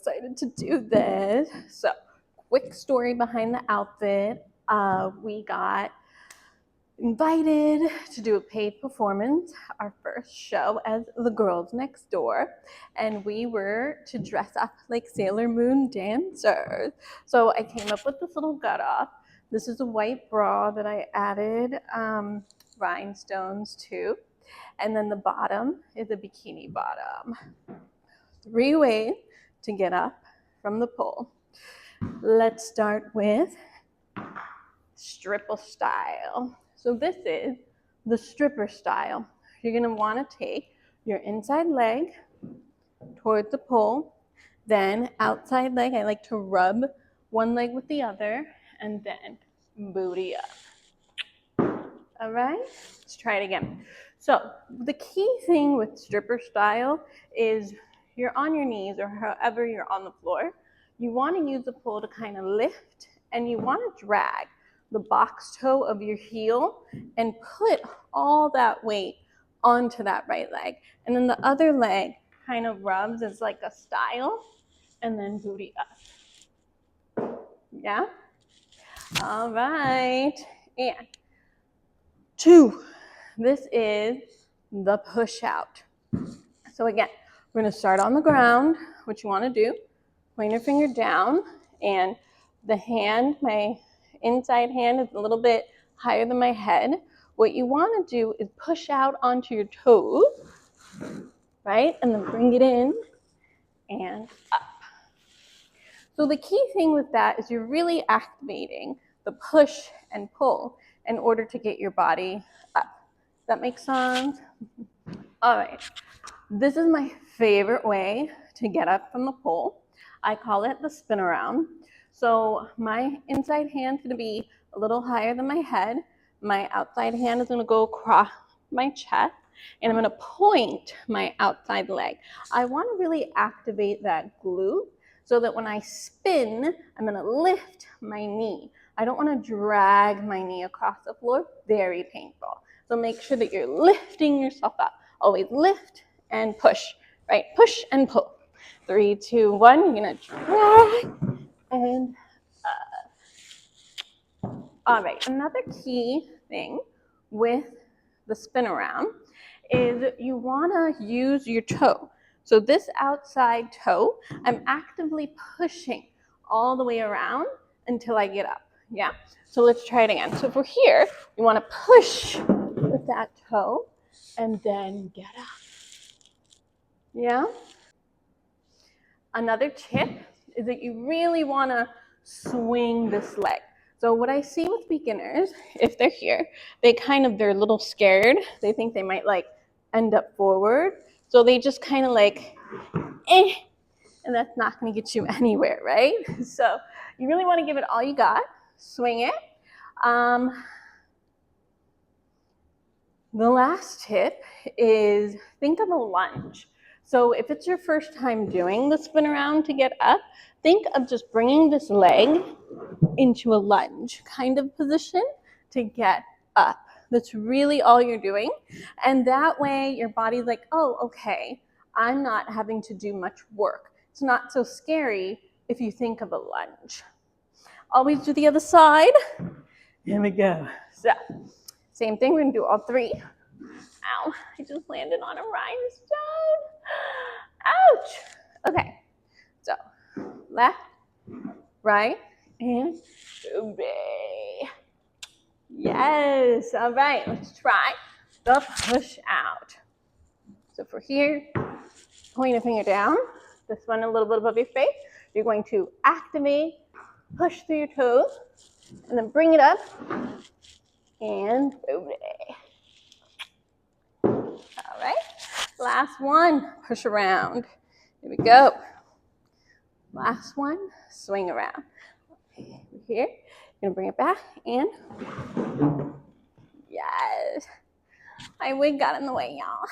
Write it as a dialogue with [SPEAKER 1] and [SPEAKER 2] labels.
[SPEAKER 1] Excited to do this. So, quick story behind the outfit. We got invited to do a paid performance, our first show as the girls next door, and we were to dress up like Sailor Moon dancers. So I came up with this little gut off. This is a white bra that I added rhinestones to, and then the bottom is a bikini bottom. 3 ways to get up from the pole. Let's start with stripper style. So this is the stripper style. You're gonna wanna take your inside leg towards the pole, then outside leg, I like to rub one leg with the other, and then booty up. All right, let's try it again. So the key thing with stripper style is you're on your knees or however you're on the floor. You wanna use the pole to kind of lift, and you wanna drag the box toe of your heel and put all that weight onto that right leg. And then the other leg kind of rubs as like a style, and then booty up. Yeah? All right. And 2, this is the push out. So again, we're gonna start on the ground. What you wanna do, point your finger down, and the hand, my inside hand is a little bit higher than my head. What you wanna do is push out onto your toes, right? And then bring it in and up. So the key thing with that is you're really activating the push and pull in order to get your body up. Does that make sense? All right. This is my favorite way to get up from the pole. I call it the spin around. So my inside hand's gonna be a little higher than my head. My outside hand is gonna go across my chest, and I'm gonna point my outside leg. I wanna really activate that glute so that when I spin, I'm gonna lift my knee. I don't wanna drag my knee across the floor, very painful. So make sure that you're lifting yourself up. Always lift and push, right? Push and pull. 3, 2, 1, you're gonna drag and all right, another key thing with the spin around is you wanna use your toe. So this outside toe, I'm actively pushing all the way around until I get up, yeah? So let's try it again. So if we're here, you wanna push with that toe and then get up, yeah? Another tip is that you really wanna swing this leg. So what I see with beginners, if they're here, they're a little scared. They think they might like end up forward. So they just kind of like, and that's not gonna get you anywhere, right? So you really wanna give it all you got, swing it. The last tip is think of a lunge. So if it's your first time doing the spin around to get up, think of just bringing this leg into a lunge kind of position to get up. That's really all you're doing. And that way your body's like, oh, okay, I'm not having to do much work. It's not so scary if you think of a lunge. Always do the other side. Here we go. So, same thing, we're gonna do all 3. Ow, I just landed on a rhinestone. Ouch. Okay, so left, right, and booty. Yes, all right, let's try the push out. So for here, point your finger down, this one a little bit above your face. You're going to activate, push through your toes, and then bring it up, and booty. All right, last one, push around. Here we go. Last one, swing around. Here, you're gonna bring it back, and yes. My wig got in the way, y'all.